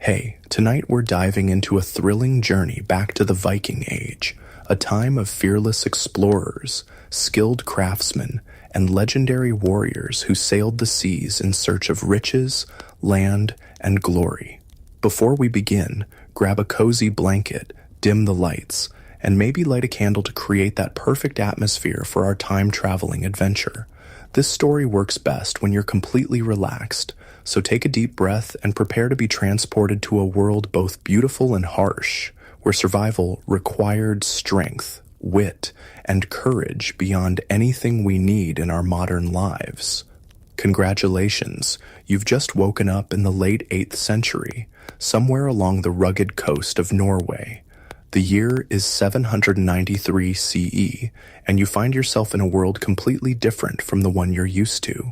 Hey, tonight we're diving into a thrilling journey back to the Viking Age, a time of fearless explorers, skilled craftsmen, and legendary warriors who sailed the seas in search of riches, land, and glory. Before we begin, grab a cozy blanket, dim the lights, and maybe light a candle to create that perfect atmosphere for our time-traveling adventure. This story works best when you're completely relaxed, so take a deep breath and prepare to be transported to a world both beautiful and harsh, where survival required strength, wit, and courage beyond anything we need in our modern lives. Congratulations, you've just woken up in the late 8th century, somewhere along the rugged coast of Norway. The year is 793 CE, and you find yourself in a world completely different from the one you're used to.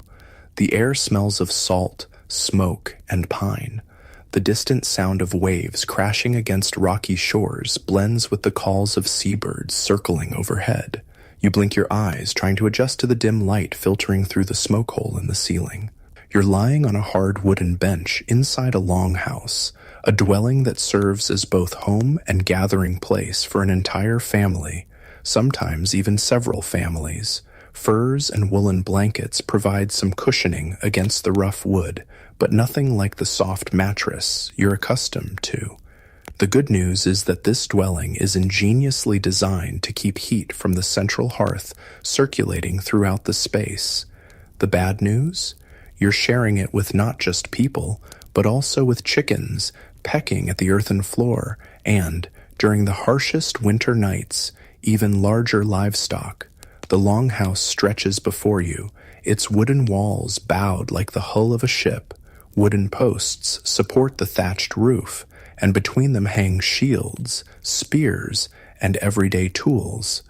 The air smells of salt, smoke, and pine. The distant sound of waves crashing against rocky shores blends with the calls of seabirds circling overhead. You blink your eyes, trying to adjust to the dim light filtering through the smoke hole in the ceiling. You're lying on a hard wooden bench inside a longhouse, a dwelling that serves as both home and gathering place for an entire family, sometimes even several families. Furs and woolen blankets provide some cushioning against the rough wood, but nothing like the soft mattress you're accustomed to. The good news is that this dwelling is ingeniously designed to keep heat from the central hearth circulating throughout the space. The bad news? You're sharing it with not just people, but also with chickens pecking at the earthen floor and, during the harshest winter nights, even larger livestock. The longhouse stretches before you, its wooden walls bowed like the hull of a ship. Wooden posts support the thatched roof, and between them hang shields, spears, and everyday tools.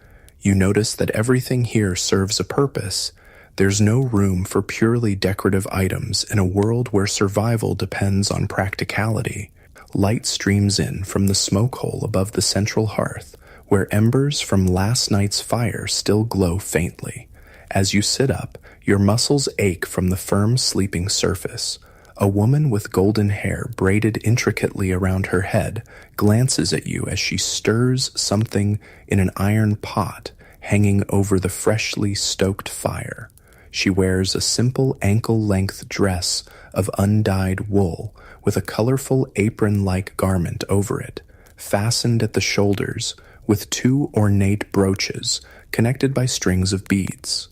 You notice that everything here serves a purpose. There's no room for purely decorative items in a world where survival depends on practicality. Light streams in from the smoke hole above the central hearth, where embers from last night's fire still glow faintly. As you sit up, your muscles ache from the firm sleeping surface. A woman with golden hair braided intricately around her head glances at you as she stirs something in an iron pot hanging over the freshly stoked fire. She wears a simple ankle-length dress of undyed wool with a colorful apron-like garment over it, fastened at the shoulders with 2 ornate brooches connected by strings of beads.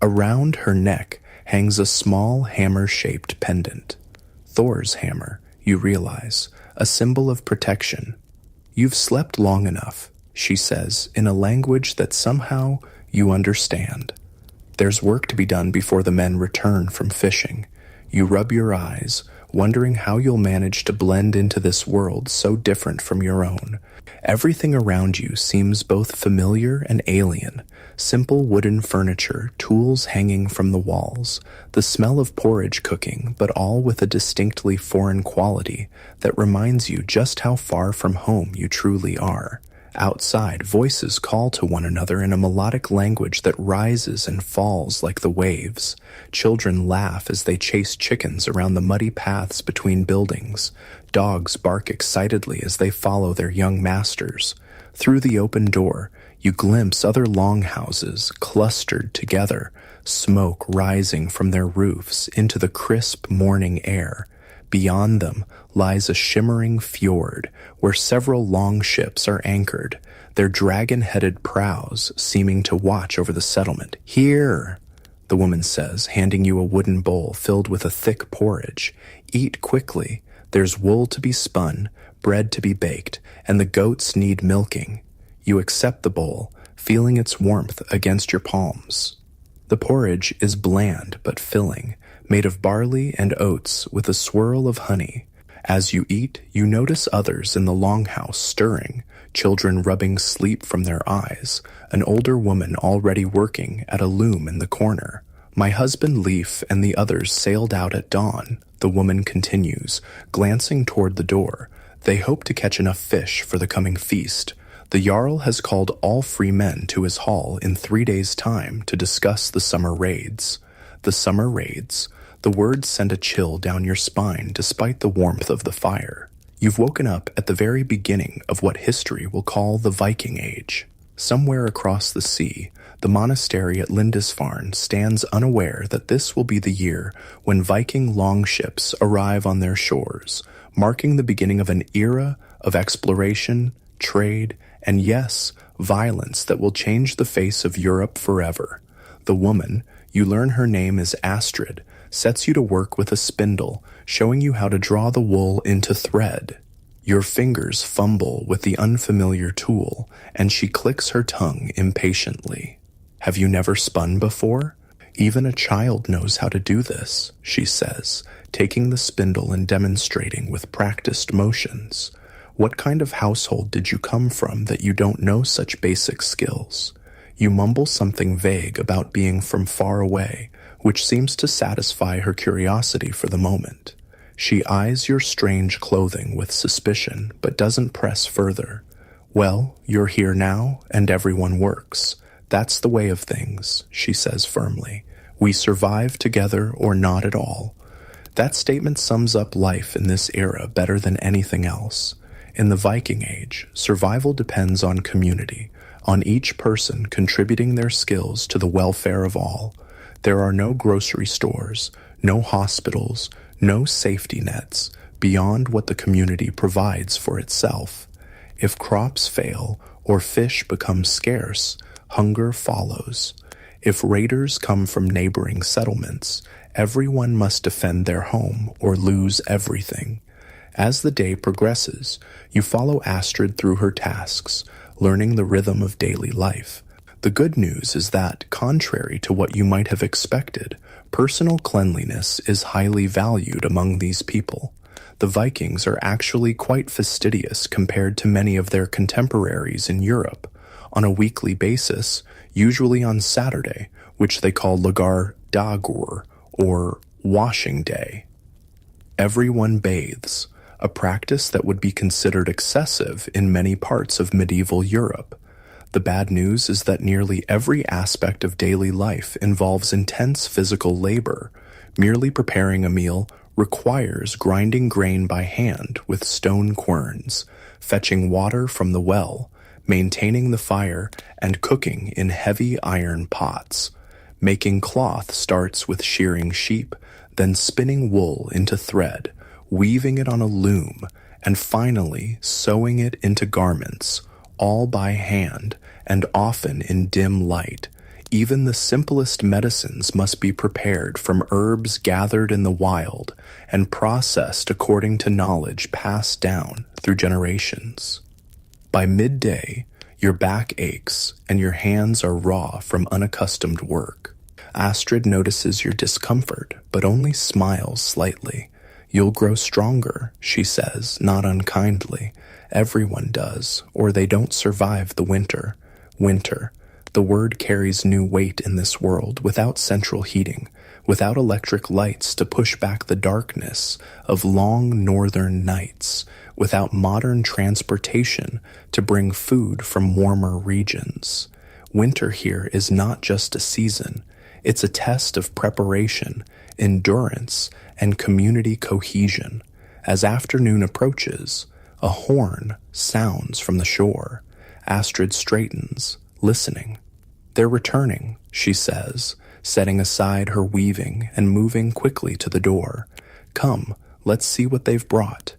Around her neck hangs a small hammer-shaped pendant. Thor's hammer, you realize, a symbol of protection. You've slept long enough, she says, in a language that somehow you understand. There's work to be done before the men return from fishing. You rub your eyes, wondering how you'll manage to blend into this world so different from your own. Everything around you seems both familiar and alien. Simple wooden furniture, tools hanging from the walls, the smell of porridge cooking, but all with a distinctly foreign quality that reminds you just how far from home you truly are. Outside, voices call to one another in a melodic language that rises and falls like the waves. Children laugh as they chase chickens around the muddy paths between buildings. Dogs bark excitedly as they follow their young masters. Through the open door, you glimpse other longhouses clustered together, smoke rising from their roofs into the crisp morning air. Beyond them lies a shimmering fjord where several longships are anchored, their dragon-headed prows seeming to watch over the settlement. "Here," the woman says, handing you a wooden bowl filled with a thick porridge. "Eat quickly. There's wool to be spun, bread to be baked, and the goats need milking." You accept the bowl, feeling its warmth against your palms. The porridge is bland but filling, made of barley and oats with a swirl of honey. As you eat, you notice others in the longhouse stirring, children rubbing sleep from their eyes, an older woman already working at a loom in the corner. "My husband Leif and the others sailed out at dawn," the woman continues, glancing toward the door. "They hope to catch enough fish for the coming feast. The Jarl has called all free men to his hall in 3 days' time to discuss the summer raids." The summer raids. The words send a chill down your spine despite the warmth of the fire. You've woken up at the very beginning of what history will call the Viking Age. Somewhere across the sea, the monastery at Lindisfarne stands unaware that this will be the year when Viking longships arrive on their shores, marking the beginning of an era of exploration, trade, and yes, violence that will change the face of Europe forever. The woman, you learn her name is Astrid, sets you to work with a spindle, showing you how to draw the wool into thread. Your fingers fumble with the unfamiliar tool, and she clicks her tongue impatiently. Have you never spun before? Even a child knows how to do this, she says, taking the spindle and demonstrating with practiced motions. What kind of household did you come from that you don't know such basic skills? You mumble something vague about being from far away, which seems to satisfy her curiosity for the moment. She eyes your strange clothing with suspicion, but doesn't press further. Well, you're here now, and everyone works. That's the way of things, she says firmly. We survive together or not at all. That statement sums up life in this era better than anything else. In the Viking Age, survival depends on community, on each person contributing their skills to the welfare of all. There are no grocery stores, no hospitals, no safety nets beyond what the community provides for itself. If crops fail or fish become scarce, hunger follows. If raiders come from neighboring settlements, everyone must defend their home or lose everything. As the day progresses, you follow Astrid through her tasks, learning the rhythm of daily life. The good news is that, contrary to what you might have expected, personal cleanliness is highly valued among these people. The Vikings are actually quite fastidious compared to many of their contemporaries in Europe. On a weekly basis, usually on Saturday, which they call lagar dagur, or washing day, everyone bathes, a practice that would be considered excessive in many parts of medieval Europe. The bad news is that nearly every aspect of daily life involves intense physical labor. Merely preparing a meal requires grinding grain by hand with stone querns, fetching water from the well, maintaining the fire, and cooking in heavy iron pots. Making cloth starts with shearing sheep, then spinning wool into thread, weaving it on a loom, and finally sewing it into garments, all by hand and often in dim light. Even the simplest medicines must be prepared from herbs gathered in the wild and processed according to knowledge passed down through generations. By midday, your back aches and your hands are raw from unaccustomed work. Astrid notices your discomfort, but only smiles slightly. You'll grow stronger, she says, not unkindly. Everyone does, or they don't survive the winter. Winter. The word carries new weight in this world without central heating, without electric lights to push back the darkness of long northern nights, without modern transportation to bring food from warmer regions. Winter here is not just a season. It's a test of preparation, endurance, and community cohesion. As afternoon approaches, a horn sounds from the shore. Astrid straightens, listening. They're returning, she says, setting aside her weaving and moving quickly to the door. Come, let's see what they've brought.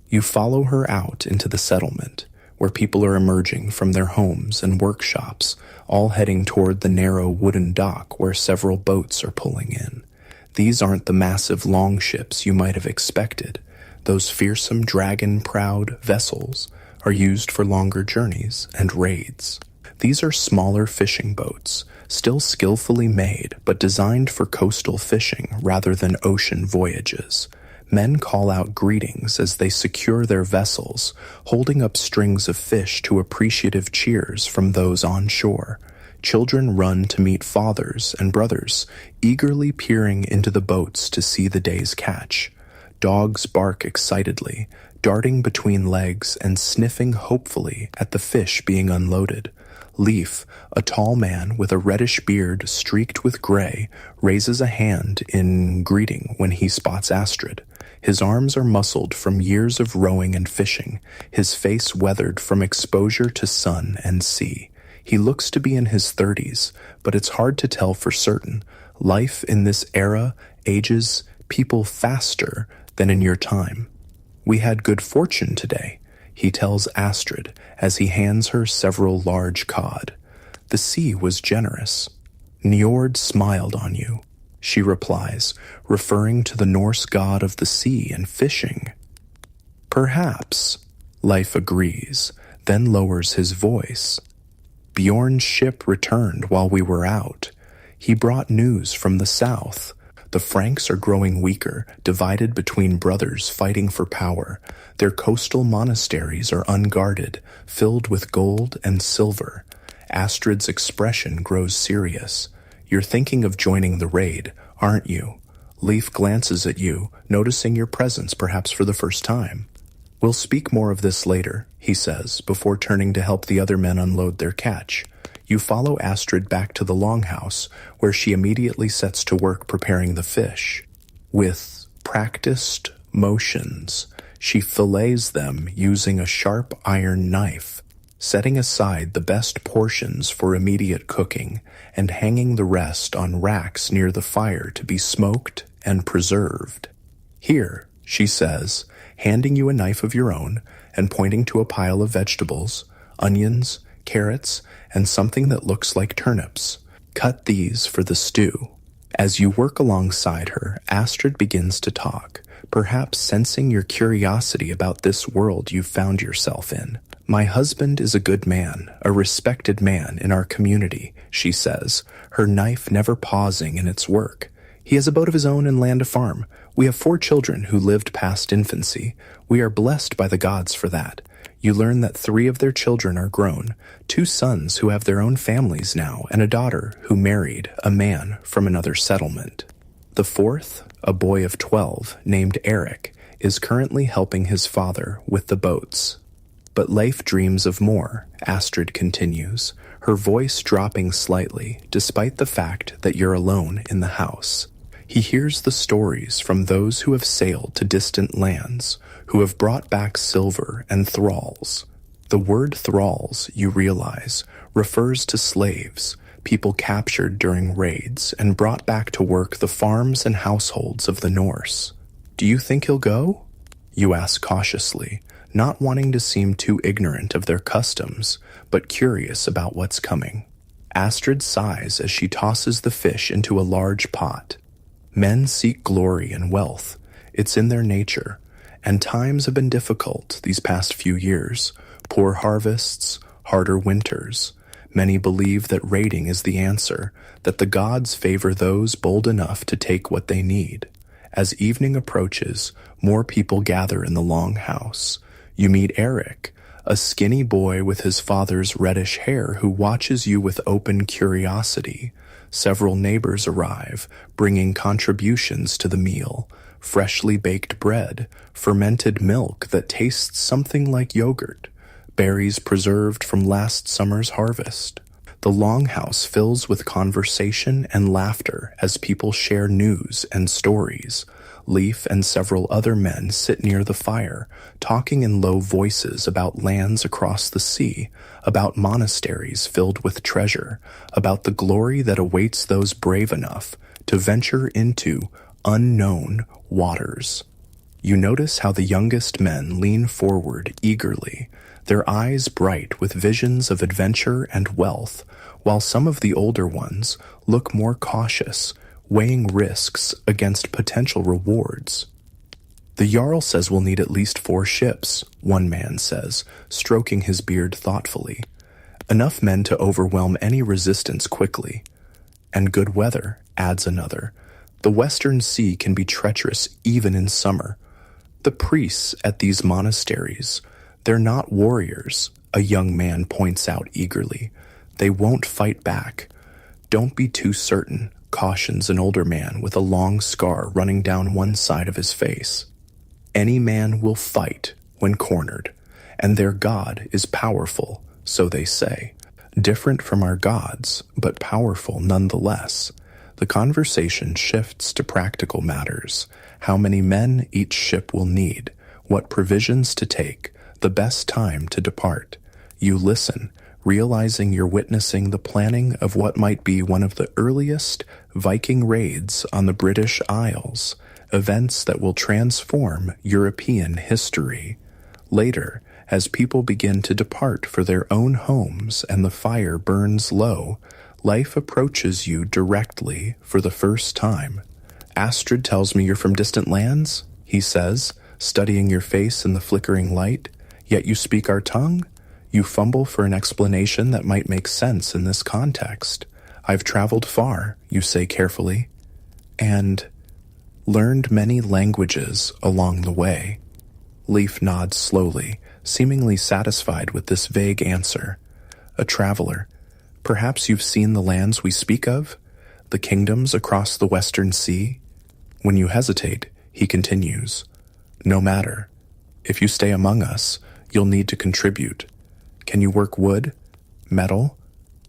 You follow her out into the settlement, where people are emerging from their homes and workshops, all heading toward the narrow wooden dock where several boats are pulling in. These aren't the massive longships you might have expected. Those fearsome dragon-prowed vessels are used for longer journeys and raids. These are smaller fishing boats, still skillfully made but designed for coastal fishing rather than ocean voyages. Men call out greetings as they secure their vessels, holding up strings of fish to appreciative cheers from those on shore. Children run to meet fathers and brothers, eagerly peering into the boats to see the day's catch. Dogs bark excitedly, darting between legs and sniffing hopefully at the fish being unloaded. Leaf, a tall man with a reddish beard streaked with gray, raises a hand in greeting when he spots Astrid. His arms are muscled from years of rowing and fishing, his face weathered from exposure to sun and sea. He looks to be in his 30s, but it's hard to tell for certain. Life in this era ages people faster than in your time. We had good fortune today, he tells Astrid as he hands her several large cod. The sea was generous. Njord smiled on you, she replies, referring to the Norse god of the sea and fishing. Perhaps, Leif agrees, then lowers his voice. Bjorn's ship returned while we were out. He brought news from the south. The Franks are growing weaker, divided between brothers fighting for power. Their coastal monasteries are unguarded, filled with gold and silver. Astrid's expression grows serious. You're thinking of joining the raid, aren't you? Leif glances at you, noticing your presence perhaps for the first time. We'll speak more of this later, he says, before turning to help the other men unload their catch. You follow Astrid back to the longhouse, where she immediately sets to work preparing the fish. With practiced motions, she fillets them using a sharp iron knife, setting aside the best portions for immediate cooking and hanging the rest on racks near the fire to be smoked and preserved. Here, she says, handing you a knife of your own and pointing to a pile of vegetables, onions, carrots, and something that looks like turnips. Cut these for the stew. As you work alongside her, Astrid begins to talk, perhaps sensing your curiosity about this world you've found yourself in. My husband is a good man, a respected man in our community, she says, her knife never pausing in its work. He has a boat of his own and land a farm. We have 4 children who lived past infancy. We are blessed by the gods for that. You learn that 3 of their children are grown, 2 sons who have their own families now, and a daughter who married a man from another settlement. The 4th, a boy of 12, named Eric, is currently helping his father with the boats. But Leif dreams of more, Astrid continues, her voice dropping slightly, despite the fact that you're alone in the house. He hears the stories from those who have sailed to distant lands, who have brought back silver and thralls. The word thralls, you realize, refers to slaves, people captured during raids and brought back to work the farms and households of the Norse. Do you think he'll go? You ask cautiously, not wanting to seem too ignorant of their customs, but curious about what's coming. Astrid sighs as she tosses the fish into a large pot. Men seek glory and wealth. It's in their nature. And times have been difficult these past few years. Poor harvests, harder winters. Many believe that raiding is the answer, that the gods favor those bold enough to take what they need. As evening approaches, more people gather in the longhouse. You meet Eric, a skinny boy with his father's reddish hair who watches you with open curiosity. Several neighbors arrive, bringing contributions to the meal. Freshly baked bread, fermented milk that tastes something like yogurt, berries preserved from last summer's harvest. The longhouse fills with conversation and laughter as people share news and stories. Leif and several other men sit near the fire, talking in low voices about lands across the sea, about monasteries filled with treasure, about the glory that awaits those brave enough to venture into unknown waters. You notice how the youngest men lean forward eagerly, their eyes bright with visions of adventure and wealth, while some of the older ones look more cautious, weighing risks against potential rewards. The Jarl says we'll need at least 4 ships, one man says, stroking his beard thoughtfully. Enough men to overwhelm any resistance quickly. And good weather, adds another. The Western Sea can be treacherous even in summer. The priests at these monasteries, they're not warriors, a young man points out eagerly. They won't fight back. Don't be too certain, cautions an older man with a long scar running down one side of his face. Any man will fight when cornered, and their God is powerful, so they say. Different from our gods, but powerful nonetheless. The conversation shifts to practical matters: how many men each ship will need, what provisions to take, the best time to depart. You listen, realizing you're witnessing the planning of what might be one of the earliest Viking raids on the British Isles, events that will transform European history. Later, as people begin to depart for their own homes and the fire burns low, life approaches you directly for the first time. "Astrid tells me you're from distant lands," he says, studying your face in the flickering light. "Yet you speak our tongue?" You fumble for an explanation that might make sense in this context. "I've traveled far," you say carefully, "and learned many languages along the way." Leif nods slowly, seemingly satisfied with this vague answer. "A traveler. Perhaps you've seen the lands we speak of? The kingdoms across the western sea?" When you hesitate, he continues, "No matter. If you stay among us, you'll need to contribute. Can you work wood? Metal?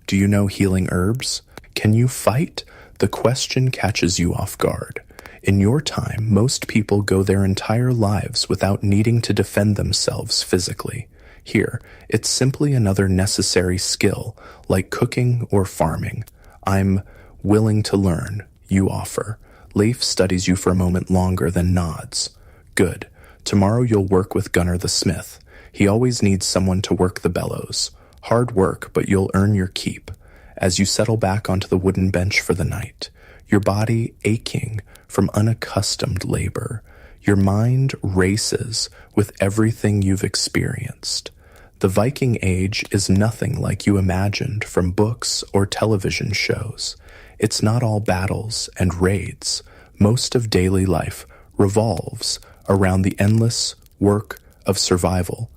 Do you know healing herbs? Can you fight?" The question catches you off guard. In your time, most people go their entire lives without needing to defend themselves physically. Here, it's simply another necessary skill, like cooking or farming. "I'm willing to learn," you offer. Leif studies you for a moment longer, then nods. "Good. Tomorrow you'll work with Gunnar the smith. He always needs someone to work the bellows. Hard work, but you'll earn your keep." As you settle back onto the wooden bench for the night, your body aching from unaccustomed labor, your mind races with everything you've experienced. The Viking Age is nothing like you imagined from books or television shows. It's not all battles and raids. Most of daily life revolves around the endless work of survival: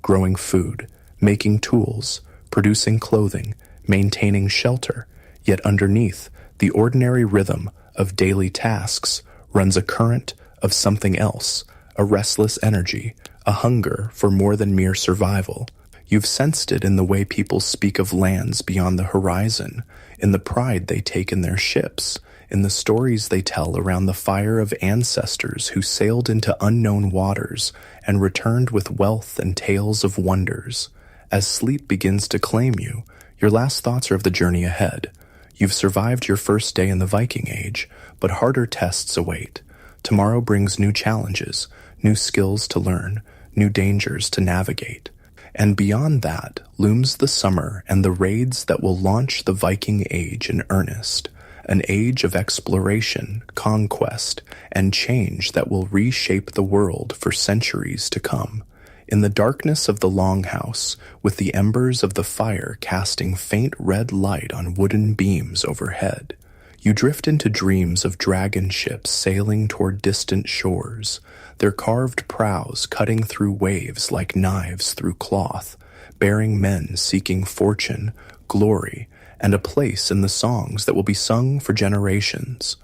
growing food, making tools, producing clothing, maintaining shelter. Yet underneath the ordinary rhythm of daily tasks runs a current of something else, a restless energy, a hunger for more than mere survival. You've sensed it in the way people speak of lands beyond the horizon, in the pride they take in their ships, in the stories they tell around the fire of ancestors who sailed into unknown waters and returned with wealth and tales of wonders. As sleep begins to claim you, your last thoughts are of the journey ahead. You've survived your first day in the Viking Age, but harder tests await. Tomorrow brings new challenges, new skills to learn, new dangers to navigate. And beyond that looms the summer and the raids that will launch the Viking Age in earnest, an age of exploration, conquest, and change that will reshape the world for centuries to come. In the darkness of the longhouse, with the embers of the fire casting faint red light on wooden beams overhead, you drift into dreams of dragon ships sailing toward distant shores, their carved prows cutting through waves like knives through cloth, bearing men seeking fortune, glory, and a place in the songs that will be sung for generations.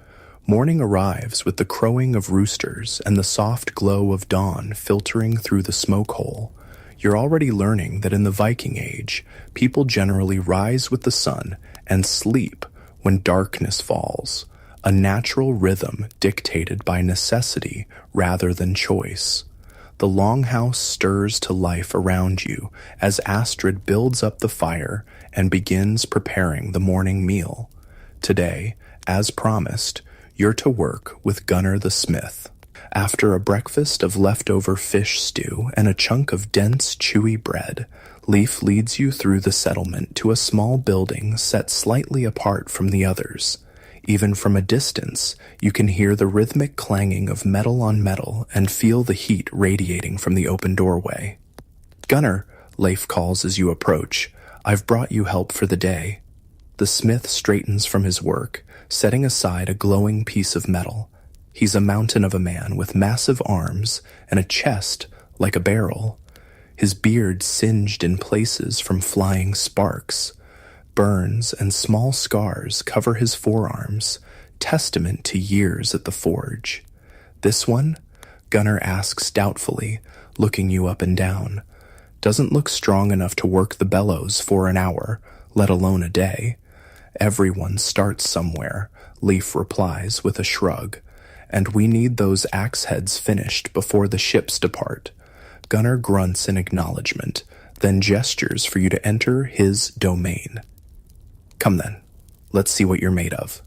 Morning arrives with the crowing of roosters and the soft glow of dawn filtering through the smoke hole. You're already learning that in the Viking Age, people generally rise with the sun and sleep when darkness falls, a natural rhythm dictated by necessity rather than choice. The longhouse stirs to life around you as Astrid builds up the fire and begins preparing the morning meal. Today, as promised, you're to work with Gunnar the smith. After a breakfast of leftover fish stew and a chunk of dense, chewy bread, Leif leads you through the settlement to a small building set slightly apart from the others. Even from a distance, you can hear the rhythmic clanging of metal on metal and feel the heat radiating from the open doorway. "Gunnar," Leif calls as you approach, "I've brought you help for the day." The smith straightens from his work, setting aside a glowing piece of metal. He's a mountain of a man with massive arms and a chest like a barrel. His beard singed in places from flying sparks. Burns and small scars cover his forearms, testament to years at the forge. "This one?" Gunnar asks doubtfully, looking you up and down. "Doesn't look strong enough to work the bellows for an hour, let alone a day." Everyone starts somewhere. Leaf replies with a shrug. And we need those axe heads finished before the ships depart. Gunnar grunts in acknowledgement, then gestures for you to enter his domain. Come then, let's see what you're made of.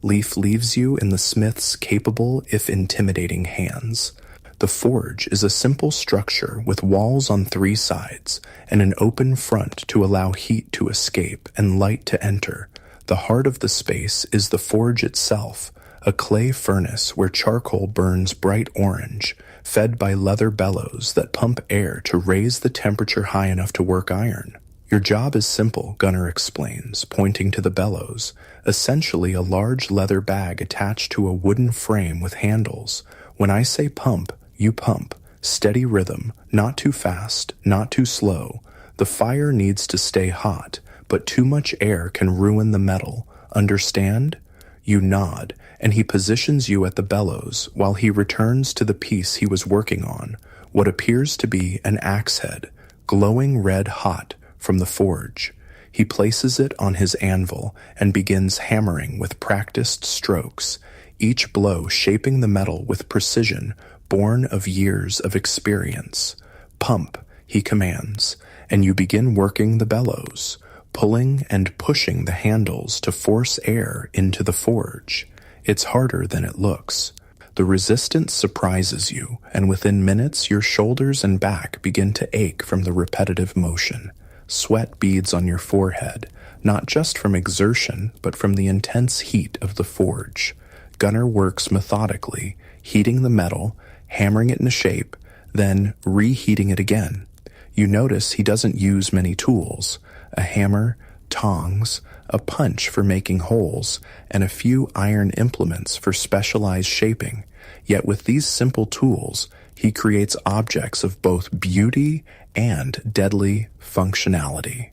Leaf leaves you in the smith's capable, if intimidating, hands. The forge is a simple structure with walls on 3 sides and an open front to allow heat to escape and light to enter. The heart of the space is the forge itself, a clay furnace where charcoal burns bright orange, fed by leather bellows that pump air to raise the temperature high enough to work iron. Your job is simple, Gunnar explains, pointing to the bellows, essentially a large leather bag attached to a wooden frame with handles. When I say pump, you pump. Steady rhythm, not too fast, not too slow. The fire needs to stay hot, but too much air can ruin the metal. Understand? You nod, and he positions you at the bellows while he returns to the piece he was working on, what appears to be an axe head, glowing red hot from the forge. He places it on his anvil and begins hammering with practiced strokes, each blow shaping the metal with precision born of years of experience. Pump, he commands, and you begin working the bellows, pulling and pushing the handles to force air into the forge. It's harder than it looks. The resistance surprises you, and within minutes your shoulders and back begin to ache from the repetitive motion. Sweat beads on your forehead, not just from exertion, but from the intense heat of the forge. Gunnar works methodically, heating the metal, hammering it into shape, then reheating it again. You notice he doesn't use many tools: a hammer, tongs, a punch for making holes, and a few iron implements for specialized shaping. Yet with these simple tools, he creates objects of both beauty and deadly functionality.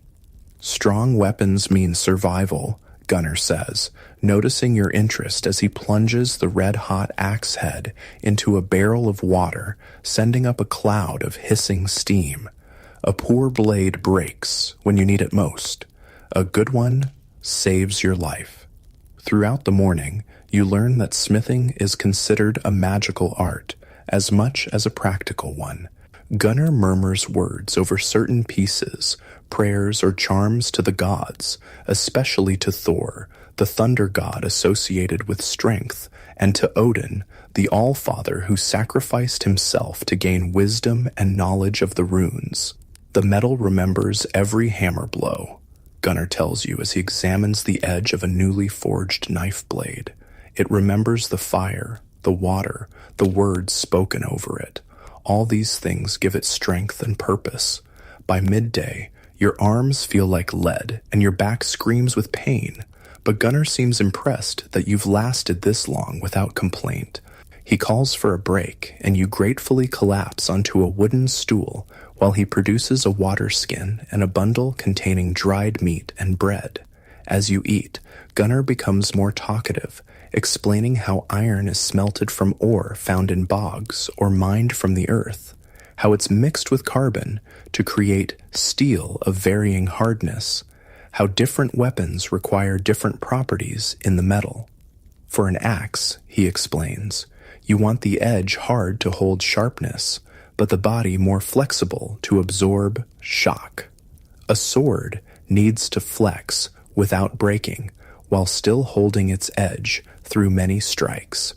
Strong weapons mean survival, Gunnar says, noticing your interest as he plunges the red-hot axe head into a barrel of water, sending up a cloud of hissing steam. A poor blade breaks when you need it most. A good one saves your life. Throughout the morning, you learn that smithing is considered a magical art, as much as a practical one. Gunnar murmurs words over certain pieces, prayers or charms to the gods, especially to Thor, the thunder god associated with strength, and to Odin, the All-Father who sacrificed himself to gain wisdom and knowledge of the runes. The metal remembers every hammer blow, Gunnar tells you as he examines the edge of a newly forged knife blade. It remembers the fire, the water, the words spoken over it. All these things give it strength and purpose. By midday, your arms feel like lead and your back screams with pain, but Gunnar seems impressed that you've lasted this long without complaint. He calls for a break, and you gratefully collapse onto a wooden stool while he produces a water skin and a bundle containing dried meat and bread. As you eat, Gunnar becomes more talkative, explaining how iron is smelted from ore found in bogs or mined from the earth, how it's mixed with carbon to create steel of varying hardness, how different weapons require different properties in the metal. For an axe, he explains, you want the edge hard to hold sharpness, but the body more flexible to absorb shock. A sword needs to flex without breaking, while still holding its edge through many strikes.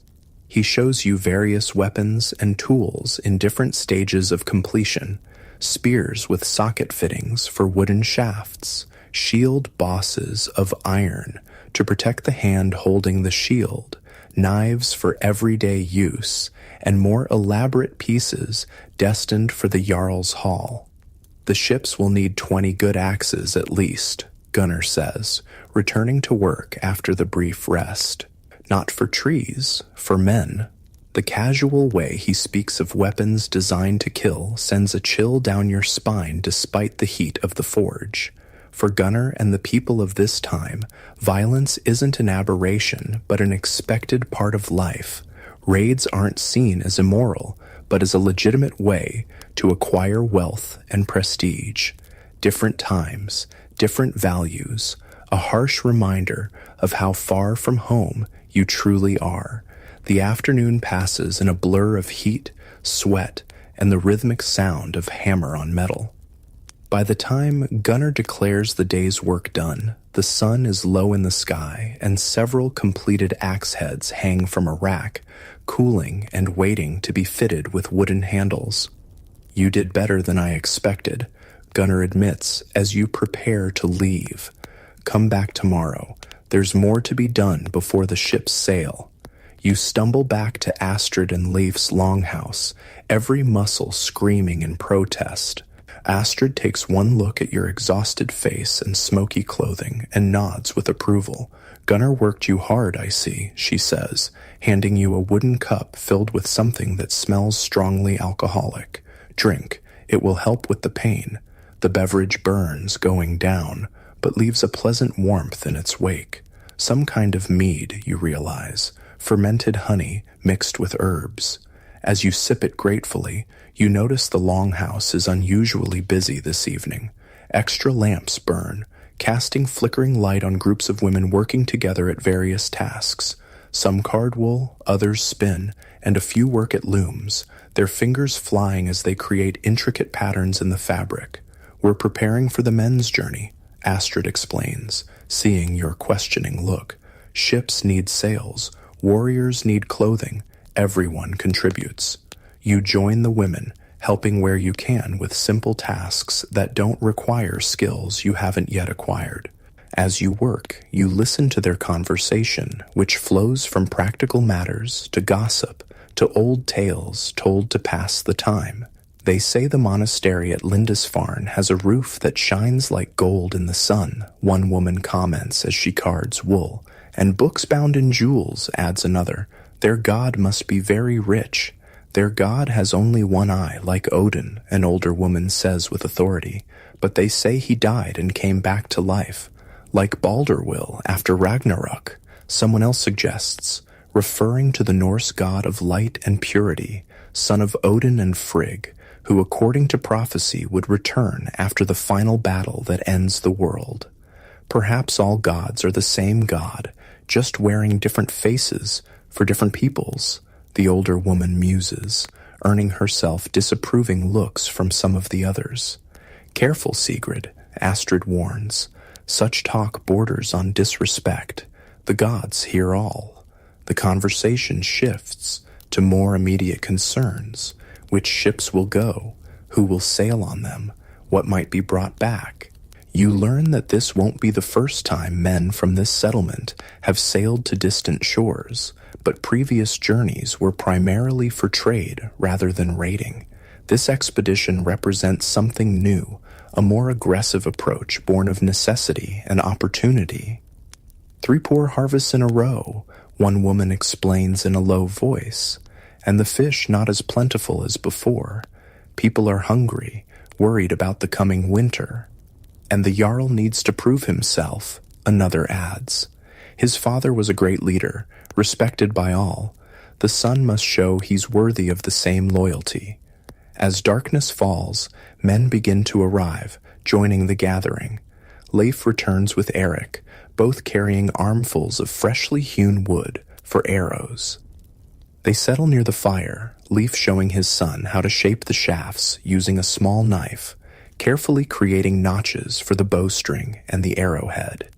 He shows you various weapons and tools in different stages of completion: spears with socket fittings for wooden shafts, shield bosses of iron to protect the hand holding the shield, knives for everyday use, and more elaborate pieces destined for the Jarl's Hall. The ships will need 20 good axes at least, Gunnar says, returning to work after the brief rest. Not for trees, for men. The casual way he speaks of weapons designed to kill sends a chill down your spine despite the heat of the forge. For Gunnar and the people of this time, violence isn't an aberration, but an expected part of life. Raids aren't seen as immoral, but as a legitimate way to acquire wealth and prestige. Different times, different values, a harsh reminder of how far from home you truly are. The afternoon passes in a blur of heat, sweat, and the rhythmic sound of hammer on metal. By the time Gunnar declares the day's work done, the sun is low in the sky and several completed axe heads hang from a rack, cooling and waiting to be fitted with wooden handles. "You did better than I expected," Gunnar admits as you prepare to leave. "Come back tomorrow. There's more to be done before the ships sail." You stumble back to Astrid and Leif's longhouse, every muscle screaming in protest. Astrid takes one look at your exhausted face and smoky clothing and nods with approval. "Gunnar worked you hard, I see," she says, handing you a wooden cup filled with something that smells strongly alcoholic. "Drink. It will help with the pain." The beverage burns going down, but leaves a pleasant warmth in its wake. Some kind of mead, you realize, fermented honey mixed with herbs. As you sip it gratefully, you notice the longhouse is unusually busy this evening. Extra lamps burn, casting flickering light on groups of women working together at various tasks. Some card wool, others spin, and a few work at looms, their fingers flying as they create intricate patterns in the fabric. "We're preparing for the men's journey," Astrid explains, seeing your questioning look. "Ships need sails, warriors need clothing, everyone contributes." You join the women, helping where you can with simple tasks that don't require skills you haven't yet acquired. As you work, you listen to their conversation, which flows from practical matters to gossip to old tales told to pass the time. "They say the monastery at Lindisfarne has a roof that shines like gold in the sun," one woman comments as she cards wool. "And books bound in jewels," adds another. "Their god must be very rich." "Their god has only one eye, like Odin," an older woman says with authority. "But they say he died and came back to life. Like Balder will after Ragnarok," someone else suggests, referring to the Norse god of light and purity, son of Odin and Frigg, who according to prophecy would return after the final battle that ends the world. Perhaps all gods are the same god, just wearing different faces for different peoples, the older woman muses, earning herself disapproving looks from some of the others. "Careful, Sigrid," Astrid warns. "Such talk borders on disrespect. The gods hear all." The conversation shifts to more immediate concerns. Which ships will go? Who will sail on them? What might be brought back? You learn that this won't be the first time men from this settlement have sailed to distant shores, but previous journeys were primarily for trade rather than raiding. This expedition represents something new, a more aggressive approach born of necessity and opportunity. "3 poor harvests in a row," one woman explains in a low voice, "and the fish not as plentiful as before. People are hungry, worried about the coming winter. And the Jarl needs to prove himself," another adds. "His father was a great leader, respected by all. The son must show he's worthy of the same loyalty." As darkness falls, men begin to arrive, joining the gathering. Leif returns with Eric, both carrying armfuls of freshly hewn wood for arrows. They settle near the fire, Leif showing his son how to shape the shafts using a small knife, carefully creating notches for the bowstring and the arrowhead.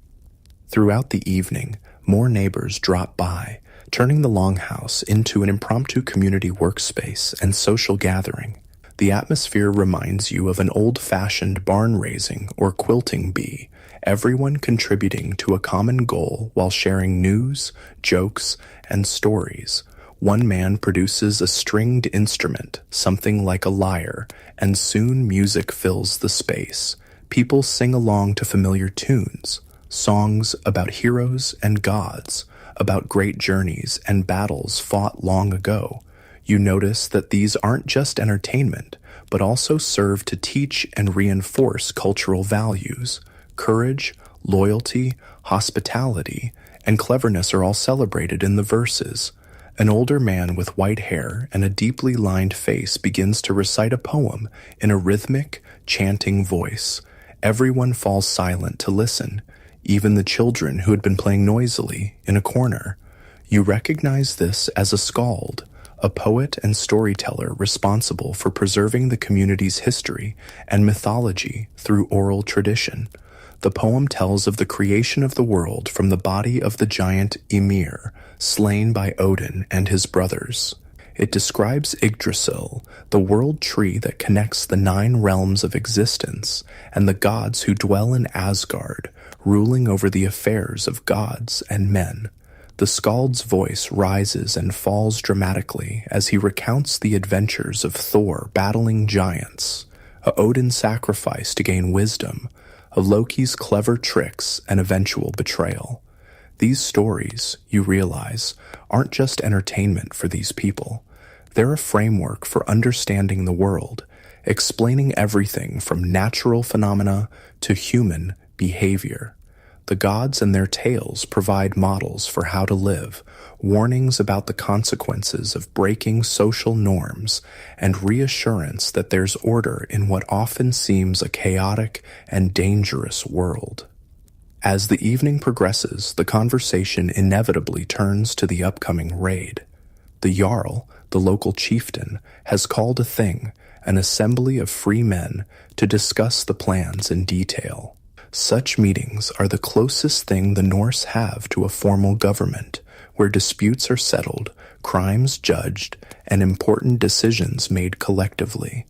Throughout the evening, more neighbors drop by, turning the longhouse into an impromptu community workspace and social gathering. The atmosphere reminds you of an old-fashioned barn raising or quilting bee, everyone contributing to a common goal while sharing news, jokes, and stories. One man produces a stringed instrument, something like a lyre, and soon music fills the space. People sing along to familiar tunes, songs about heroes and gods, about great journeys and battles fought long ago. You notice that these aren't just entertainment, but also serve to teach and reinforce cultural values. Courage, loyalty, hospitality, and cleverness are all celebrated in the verses. An older man with white hair and a deeply lined face begins to recite a poem in a rhythmic, chanting voice. Everyone falls silent to listen, even the children who had been playing noisily in a corner. You recognize this as a skald, a poet and storyteller responsible for preserving the community's history and mythology through oral tradition. The poem tells of the creation of the world from the body of the giant Ymir, slain by Odin and his brothers. It describes Yggdrasil, the world tree that connects the 9 realms of existence, and the gods who dwell in Asgard, ruling over the affairs of gods and men. The skald's voice rises and falls dramatically as he recounts the adventures of Thor battling giants, a Odin sacrifice to gain wisdom, of Loki's clever tricks and eventual betrayal. These stories, you realize, aren't just entertainment for these people. They're a framework for understanding the world, explaining everything from natural phenomena to human behavior. The gods and their tales provide models for how to live, warnings about the consequences of breaking social norms, and reassurance that there's order in what often seems a chaotic and dangerous world. As the evening progresses, the conversation inevitably turns to the upcoming raid. The Jarl, the local chieftain, has called a thing, an assembly of free men, to discuss the plans in detail. Such meetings are the closest thing the Norse have to a formal government, where disputes are settled, crimes judged, and important decisions made collectively.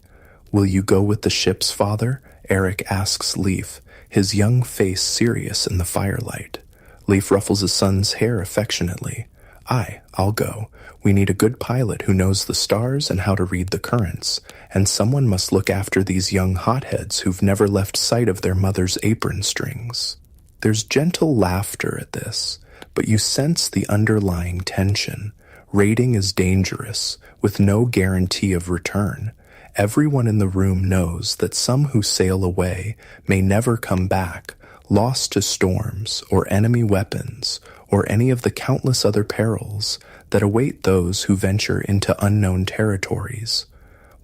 "Will you go with the ship's father?" Eric asks Leif, his young face serious in the firelight. Leif ruffles his son's hair affectionately. "Aye, I'll go. We need a good pilot who knows the stars and how to read the currents, and someone must look after these young hotheads who've never left sight of their mother's apron strings." There's gentle laughter at this, but you sense the underlying tension. Raiding is dangerous, with no guarantee of return. Everyone in the room knows that some who sail away may never come back, lost to storms or enemy weapons or any of the countless other perils that await those who venture into unknown territories.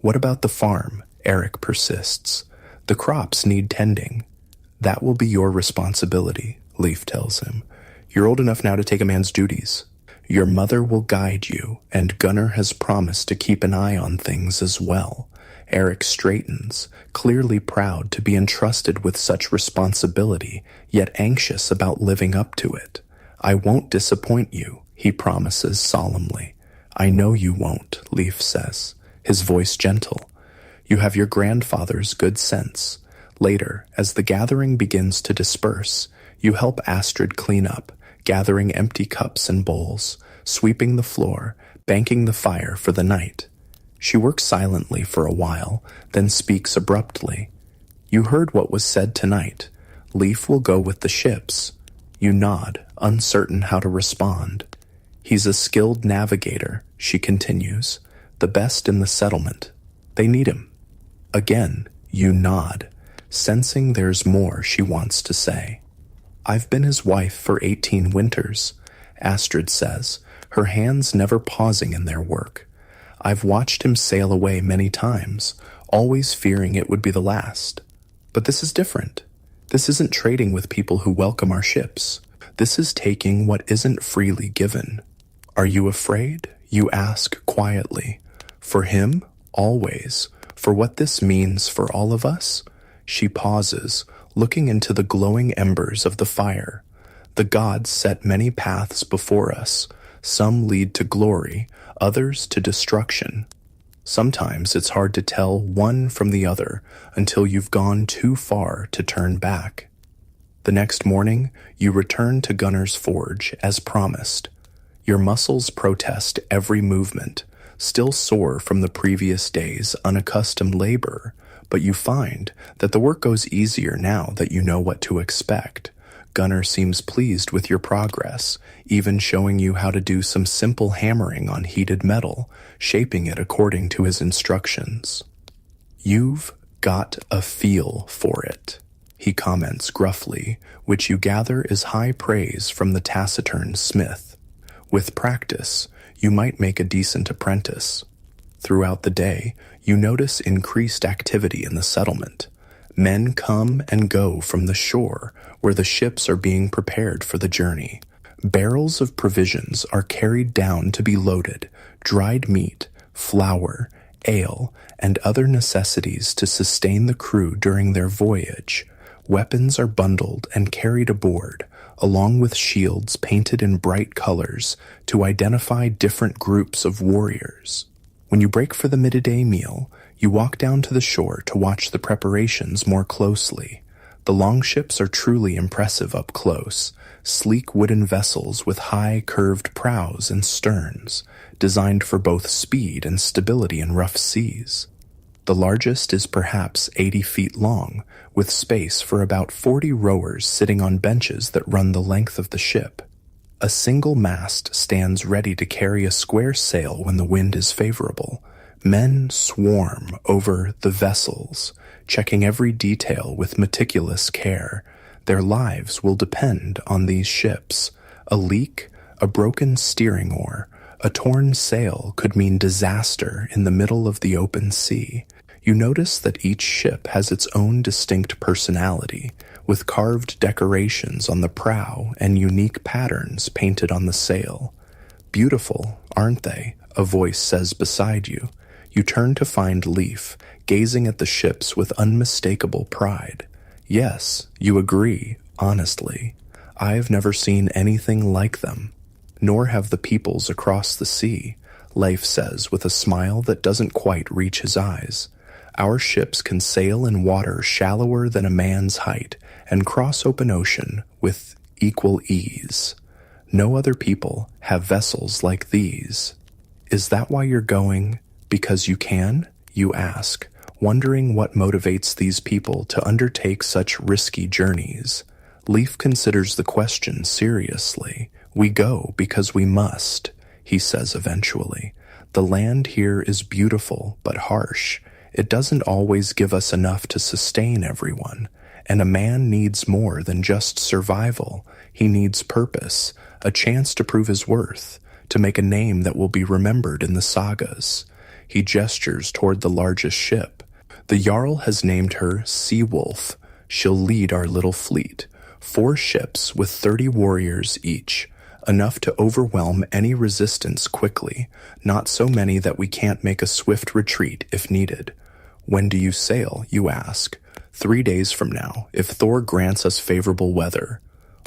"What about the farm?" Eric persists. "The crops need tending." "That will be your responsibility," Leif tells him. "You're old enough now to take a man's duties. Your mother will guide you, and Gunnar has promised to keep an eye on things as well." Eric straightens, clearly proud to be entrusted with such responsibility, yet anxious about living up to it. "I won't disappoint you," he promises solemnly. "I know you won't," Leif says, his voice gentle. "You have your grandfather's good sense." Later, as the gathering begins to disperse, you help Astrid clean up, gathering empty cups and bowls, sweeping the floor, banking the fire for the night. She works silently for a while, then speaks abruptly. "You heard what was said tonight. Leif will go with the ships." You nod, uncertain how to respond. "He's a skilled navigator," she continues, "the best in the settlement. They need him." Again, you nod, sensing there's more she wants to say. "I've been his wife for 18 winters," Astrid says, her hands never pausing in their work. "I've watched him sail away many times, always fearing it would be the last. But this is different. This isn't trading with people who welcome our ships. This is taking what isn't freely given." "Are you afraid?" you ask quietly. "For him, always. For what this means for all of us?" She pauses, looking into the glowing embers of the fire. "The gods set many paths before us. Some lead to glory, others to destruction. Sometimes it's hard to tell one from the other until you've gone too far to turn back." The next morning, you return to Gunnar's forge as promised. Your muscles protest every movement, still sore from the previous day's unaccustomed labor, but you find that the work goes easier now that you know what to expect. Gunnar seems pleased with your progress, even showing you how to do some simple hammering on heated metal, shaping it according to his instructions. "You've got a feel for it," he comments gruffly, which you gather is high praise from the taciturn smith. "With practice, you might make a decent apprentice." Throughout the day, you notice increased activity in the settlement. Men come and go from the shore where the ships are being prepared for the journey. Barrels of provisions are carried down to be loaded, dried meat, flour, ale, and other necessities to sustain the crew during their voyage. Weapons are bundled and carried aboard, along with shields painted in bright colors to identify different groups of warriors. When you break for the midday meal, you walk down to the shore to watch the preparations more closely. The longships are truly impressive up close, sleek wooden vessels with high curved prows and sterns, designed for both speed and stability in rough seas. The largest is perhaps 80 feet long, with space for about 40 rowers sitting on benches that run the length of the ship. A single mast stands ready to carry a square sail when the wind is favorable. Men swarm over the vessels, checking every detail with meticulous care. Their lives will depend on these ships. A leak, a broken steering oar, a torn sail could mean disaster in the middle of the open sea. You notice that each ship has its own distinct personality, with carved decorations on the prow and unique patterns painted on the sail. "Beautiful, aren't they?" a voice says beside you. You turn to find Leaf, gazing at the ships with unmistakable pride. "Yes, you agree, honestly. I've never seen anything like them. Nor have the peoples across the sea," Leif says with a smile that doesn't quite reach his eyes. "Our ships can sail in water shallower than a man's height and cross open ocean with equal ease. No other people have vessels like these." "Is that why you're going? Because you can?" you ask, wondering what motivates these people to undertake such risky journeys. Leif considers the question seriously. "We go because we must," he says eventually. "The land here is beautiful but harsh. It doesn't always give us enough to sustain everyone, and a man needs more than just survival. He needs purpose, a chance to prove his worth, to make a name that will be remembered in the sagas." He gestures toward the largest ship. "The Jarl has named her Sea Wolf. She'll lead our little fleet. 4 ships with 30 warriors each, enough to overwhelm any resistance quickly, not so many that we can't make a swift retreat if needed." "When do you sail?" you ask. 3 days from now, if Thor grants us favorable weather."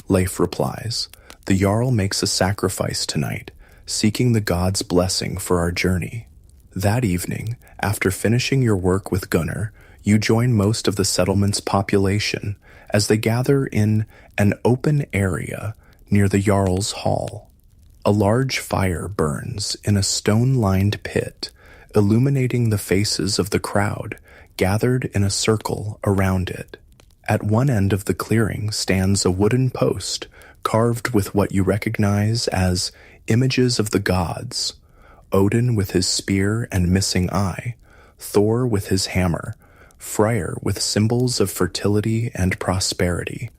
Leif replies, "The Jarl makes a sacrifice tonight, seeking the gods' blessing for our journey." That evening, after finishing your work with Gunnar, you join most of the settlement's population as they gather in an open area near the Jarl's hall. A large fire burns in a stone-lined pit, illuminating the faces of the crowd gathered in a circle around it. At one end of the clearing stands a wooden post carved with what you recognize as images of the gods: Odin with his spear and missing eye, Thor with his hammer, Freyr with symbols of fertility and prosperity.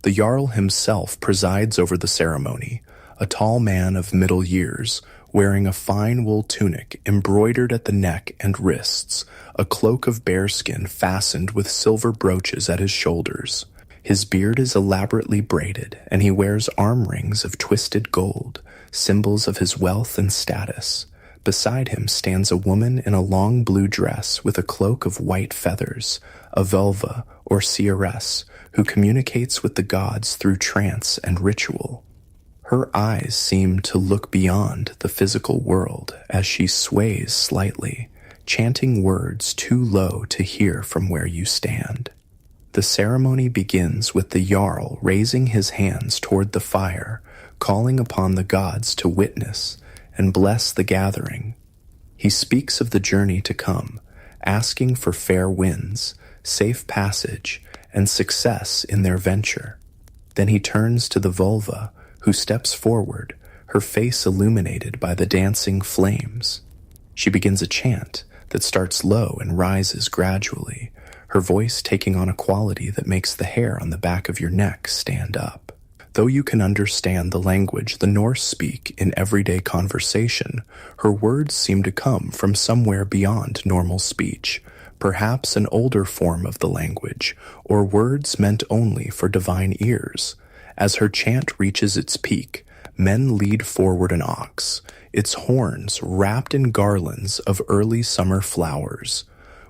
The Jarl himself presides over the ceremony, a tall man of middle years, wearing a fine wool tunic embroidered at the neck and wrists, a cloak of bearskin fastened with silver brooches at his shoulders. His beard is elaborately braided, and he wears arm rings of twisted gold, symbols of his wealth and status. Beside him stands a woman in a long blue dress with a cloak of white feathers, a vulva or seeress, who communicates with the gods through trance and ritual. Her eyes seem to look beyond the physical world as she sways slightly, chanting words too low to hear from where you stand. The ceremony begins with the Jarl raising his hands toward the fire, calling upon the gods to witness and bless the gathering. He speaks of the journey to come, asking for fair winds, safe passage, and success in their venture. Then he turns to the vulva, who steps forward, her face illuminated by the dancing flames. She begins a chant that starts low and rises gradually, her voice taking on a quality that makes the hair on the back of your neck stand up. Though you can understand the language the Norse speak in everyday conversation, her words seem to come from somewhere beyond normal speech, perhaps an older form of the language, or words meant only for divine ears. As her chant reaches its peak, men lead forward an ox, its horns wrapped in garlands of early summer flowers.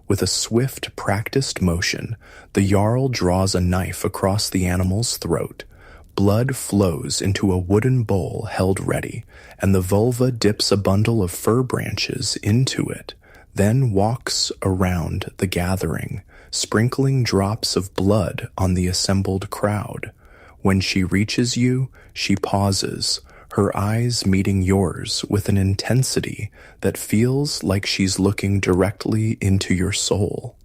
With a swift, practiced motion, the Jarl draws a knife across the animal's throat. Blood flows into a wooden bowl held ready, and the vulva dips a bundle of fir branches into it, then walks around the gathering, sprinkling drops of blood on the assembled crowd. When she reaches you, she pauses, her eyes meeting yours with an intensity that feels like she's looking directly into your soul.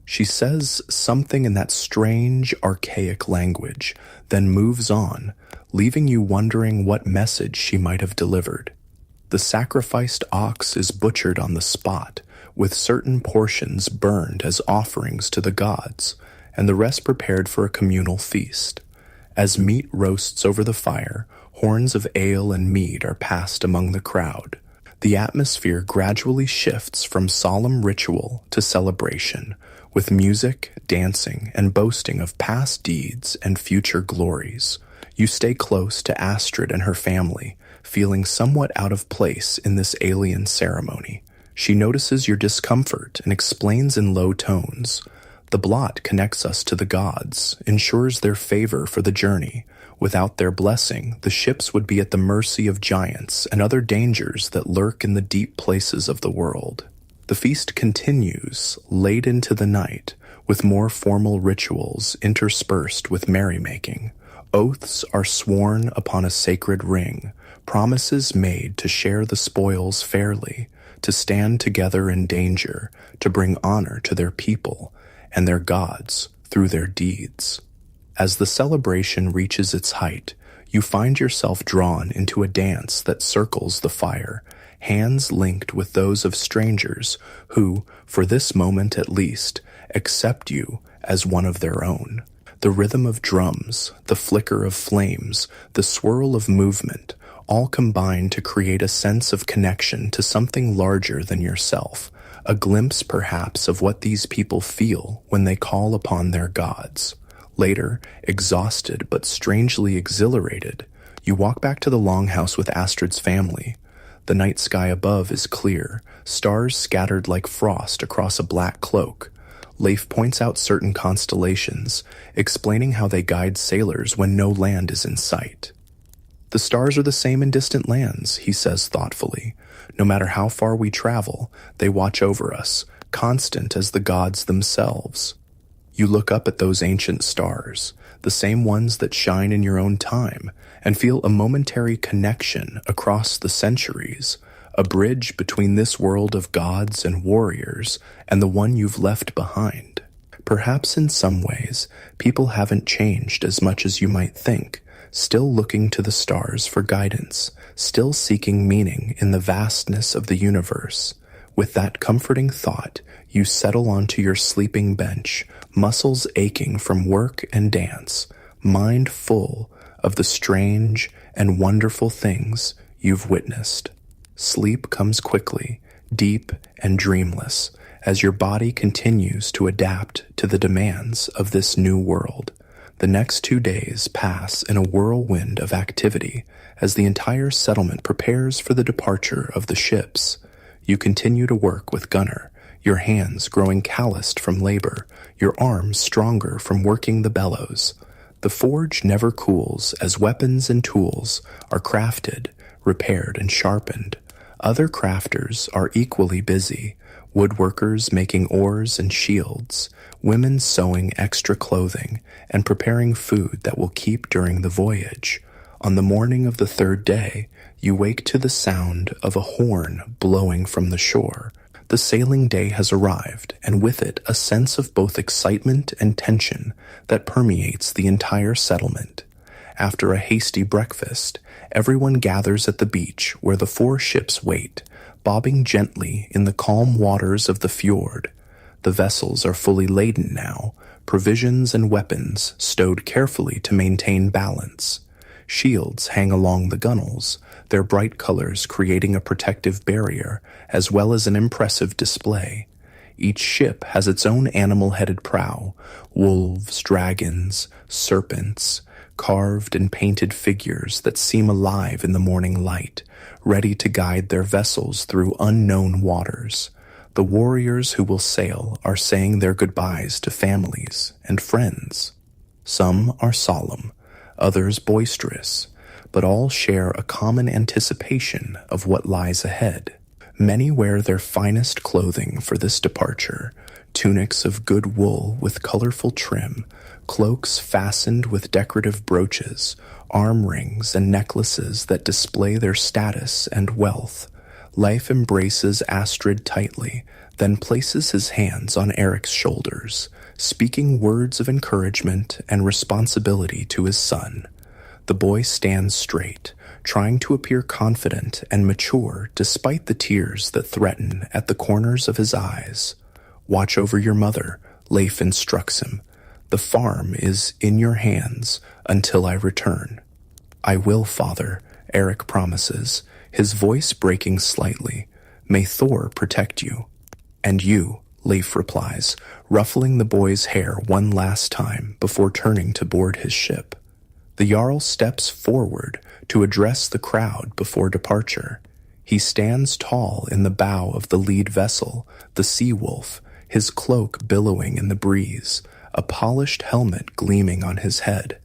She says something in that strange, archaic language, then moves on, leaving you wondering what message she might have delivered. The sacrificed ox is butchered on the spot, with certain portions burned as offerings to the gods, and the rest prepared for a communal feast. As meat roasts over the fire, horns of ale and mead are passed among the crowd. The atmosphere gradually shifts from solemn ritual to celebration, with music, dancing, and boasting of past deeds and future glories. You stay close to Astrid and her family, feeling somewhat out of place in this alien ceremony. She notices your discomfort and explains in low tones. The blot connects us to the gods, ensures their favor for the journey. Without their blessing, the ships would be at the mercy of giants and other dangers that lurk in the deep places of the world. The feast continues late into the night, with more formal rituals interspersed with merrymaking. Oaths are sworn upon a sacred ring, promises made to share the spoils fairly, to stand together in danger, to bring honor to their people and their gods through their deeds. As the celebration reaches its height, you find yourself drawn into a dance that circles the fire, hands linked with those of strangers who, for this moment at least, accept you as one of their own. The rhythm of drums, the flicker of flames, the swirl of movement, all combine to create a sense of connection to something larger than yourself, a glimpse perhaps of what these people feel when they call upon their gods. Later, exhausted but strangely exhilarated, you walk back to the longhouse with Astrid's family. The night sky above is clear, stars scattered like frost across a black cloak. Leif points out certain constellations, explaining how they guide sailors when no land is in sight. The stars are the same in distant lands, he says thoughtfully. No matter how far we travel, they watch over us, constant as the gods themselves. You look up at those ancient stars, the same ones that shine in your own time, and feel a momentary connection across the centuries, a bridge between this world of gods and warriors and the one you've left behind. Perhaps in some ways, people haven't changed as much as you might think, still looking to the stars for guidance, still seeking meaning in the vastness of the universe. With that comforting thought, you settle onto your sleeping bench, muscles aching from work and dance, mind full of the strange and wonderful things you've witnessed. Sleep comes quickly, deep and dreamless, as your body continues to adapt to the demands of this new world. The next 2 days pass in a whirlwind of activity as the entire settlement prepares for the departure of the ships. You continue to work with Gunnar, your hands growing calloused from labor, your arms stronger from working the bellows. The forge never cools as weapons and tools are crafted, repaired, and sharpened. Other crafters are equally busy, woodworkers making oars and shields, women sewing extra clothing, and preparing food that will keep during the voyage. On the morning of the 3rd day, you wake to the sound of a horn blowing from the shore. The sailing day has arrived, and with it a sense of both excitement and tension that permeates the entire settlement. After a hasty breakfast, everyone gathers at the beach where the 4 ships wait, bobbing gently in the calm waters of the fjord. The vessels are fully laden now, provisions and weapons stowed carefully to maintain balance. Shields hang along the gunwales, their bright colors creating a protective barrier, as well as an impressive display. Each ship has its own animal-headed prow, wolves, dragons, serpents, carved and painted figures that seem alive in the morning light, ready to guide their vessels through unknown waters. The warriors who will sail are saying their goodbyes to families and friends. Some are solemn, others boisterous, but all share a common anticipation of what lies ahead. Many wear their finest clothing for this departure, tunics of good wool with colorful trim, cloaks fastened with decorative brooches, arm rings and necklaces that display their status and wealth. Life embraces Astrid tightly, then places his hands on Eric's shoulders, speaking words of encouragement and responsibility to his son. The boy stands straight, trying to appear confident and mature despite the tears that threaten at the corners of his eyes. "Watch over your mother," Leif instructs him. "The farm is in your hands until I return." "I will, father," Eric promises, his voice breaking slightly. "May Thor protect you." "And you," Leif replies, ruffling the boy's hair one last time before turning to board his ship. The Jarl steps forward to address the crowd before departure. He stands tall in the bow of the lead vessel, the Sea Wolf, his cloak billowing in the breeze, a polished helmet gleaming on his head.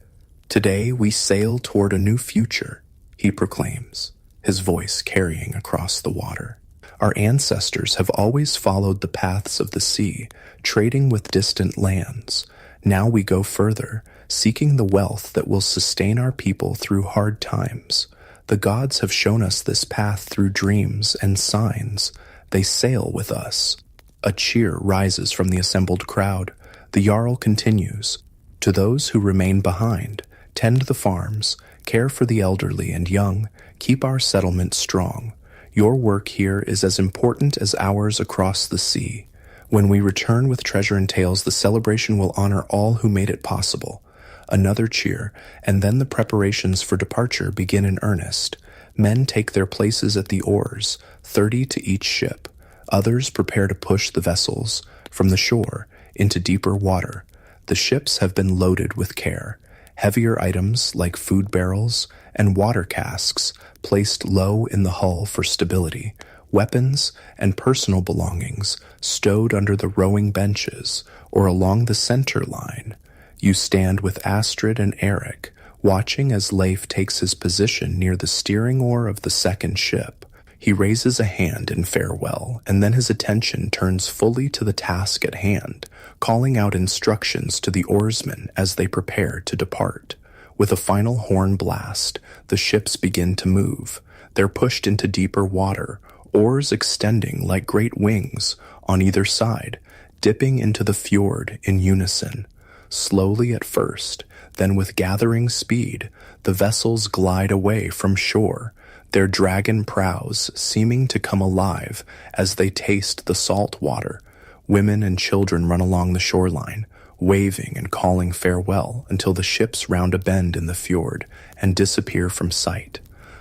"Today we sail toward a new future," he proclaims, his voice carrying across the water. "Our ancestors have always followed the paths of the sea, trading with distant lands. Now we go further, seeking the wealth that will sustain our people through hard times. The gods have shown us this path through dreams and signs. They sail with us." A cheer rises from the assembled crowd. The Jarl continues, "To those who remain behind, tend the farms, care for the elderly and young, keep our settlement strong. Your work here is as important as ours across the sea. When we return with treasure and tales, the celebration will honor all who made it possible." Another cheer, and then the preparations for departure begin in earnest. Men take their places at the oars, 30 to each ship. Others prepare to push the vessels from the shore into deeper water. The ships have been loaded with care. Heavier items like food barrels and water casks placed low in the hull for stability. Weapons and personal belongings stowed under the rowing benches or along the center line. You stand with Astrid and Eric, watching as Leif takes his position near the steering oar of the second ship. He raises a hand in farewell, and then his attention turns fully to the task at hand, calling out instructions to the oarsmen as they prepare to depart. With a final horn blast, the ships begin to move. They're pushed into deeper water, oars extending like great wings on either side, dipping into the fjord in unison. Slowly at first, then with gathering speed, the vessels glide away from shore, their dragon prows seeming to come alive as they taste the salt water. Women and children run along the shoreline, waving and calling farewell until the ships round a bend in the fjord and disappear from sight.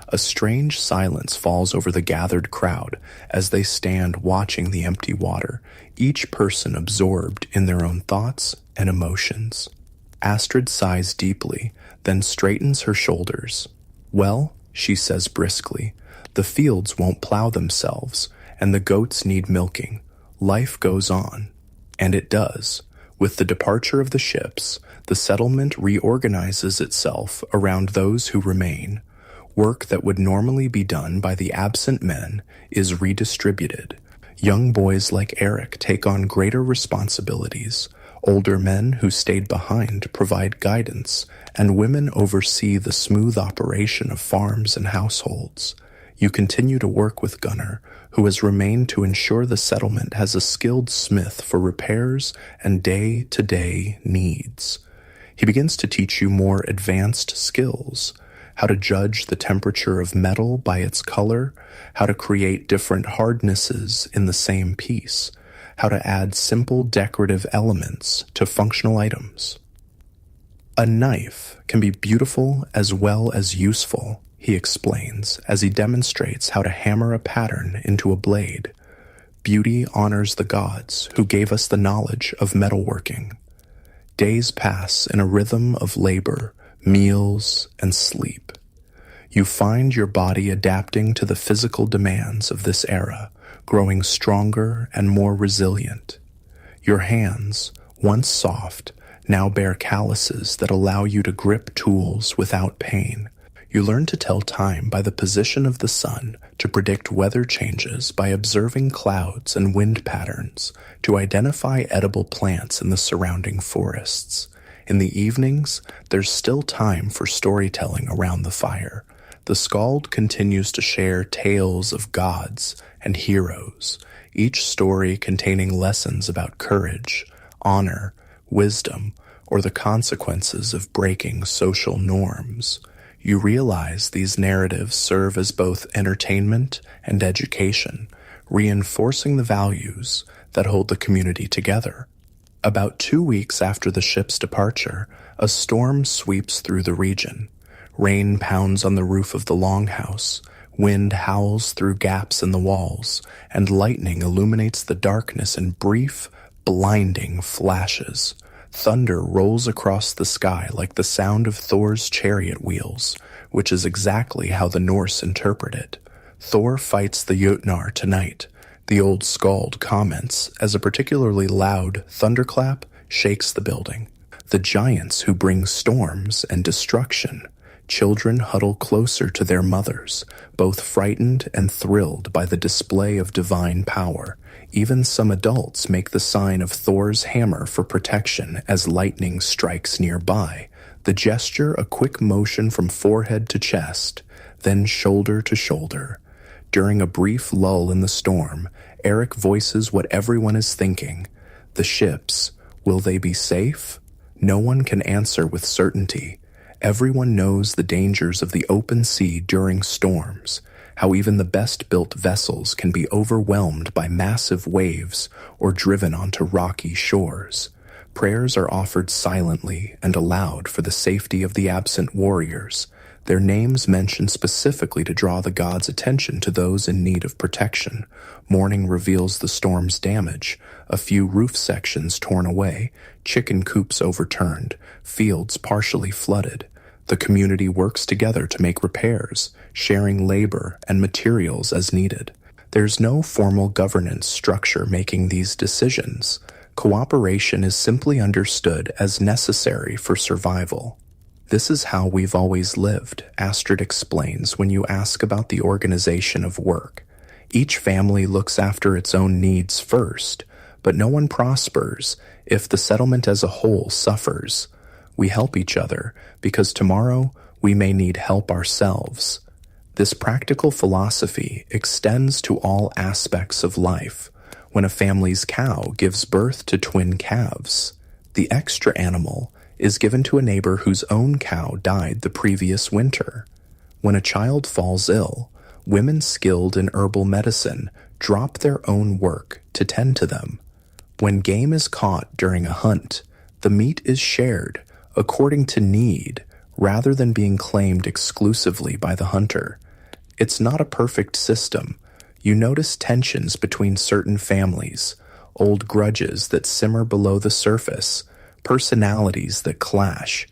A strange silence falls over the gathered crowd as they stand watching the empty water, each person absorbed in their own thoughts and emotions. Astrid sighs deeply, then straightens her shoulders. "Well," she says briskly, "the fields won't plow themselves, and the goats need milking. Life goes on." And it does. With the departure of the ships, the settlement reorganizes itself around those who remain. Work that would normally be done by the absent men is redistributed. Young boys like Eric take on greater responsibilities. Older men who stayed behind provide guidance, and women oversee the smooth operation of farms and households. You continue to work with Gunnar, who has remained to ensure the settlement has a skilled smith for repairs and day-to-day needs. He begins to teach you more advanced skills: how to judge the temperature of metal by its color, how to create different hardnesses in the same piece, how to add simple decorative elements to functional items. A knife can be beautiful as well as useful, he explains as he demonstrates how to hammer a pattern into a blade. Beauty honors the gods who gave us the knowledge of metalworking. Days pass in a rhythm of labor, meals, and sleep. You find your body adapting to the physical demands of this era, growing stronger and more resilient. Your hands, once soft, now bear calluses that allow you to grip tools without pain. You learn to tell time by the position of the sun, to predict weather changes by observing clouds and wind patterns, to identify edible plants in the surrounding forests. In the evenings, there's still time for storytelling around the fire. The skald continues to share tales of gods and heroes, each story containing lessons about courage, honor, wisdom, or the consequences of breaking social norms. You realize these narratives serve as both entertainment and education, reinforcing the values that hold the community together. About 2 weeks after the ship's departure, a storm sweeps through the region. Rain pounds on the roof of the longhouse, wind howls through gaps in the walls, and lightning illuminates the darkness in brief, blinding flashes. Thunder rolls across the sky like the sound of Thor's chariot wheels, which is exactly how the Norse interpret it. Thor fights the Jotnar tonight, the old skald comments, as a particularly loud thunderclap shakes the building. The giants who bring storms and destruction. Children huddle closer to their mothers, both frightened and thrilled by the display of divine power. Even some adults make the sign of Thor's hammer for protection as lightning strikes nearby, the gesture a quick motion from forehead to chest, then shoulder to shoulder. During a brief lull in the storm, Eric voices what everyone is thinking. The ships, will they be safe? No one can answer with certainty. Everyone knows the dangers of the open sea during storms, how even the best-built vessels can be overwhelmed by massive waves or driven onto rocky shores. Prayers are offered silently and aloud for the safety of the absent warriors, their names mentioned specifically to draw the gods' attention to those in need of protection. Morning reveals the storm's damage, a few roof sections torn away, chicken coops overturned, fields partially flooded. The community works together to make repairs, sharing labor and materials as needed. There's no formal governance structure making these decisions. Cooperation is simply understood as necessary for survival. This is how we've always lived, Astrid explains when you ask about the organization of work. Each family looks after its own needs first, but no one prospers if the settlement as a whole suffers. We help each other because tomorrow we may need help ourselves. This practical philosophy extends to all aspects of life. When a family's cow gives birth to twin calves, the extra animal is given to a neighbor whose own cow died the previous winter. When a child falls ill, women skilled in herbal medicine drop their own work to tend to them. When game is caught during a hunt, the meat is shared according to need rather than being claimed exclusively by the hunter. It's not a perfect system. You notice tensions between certain families, old grudges that simmer below the surface, personalities that clash,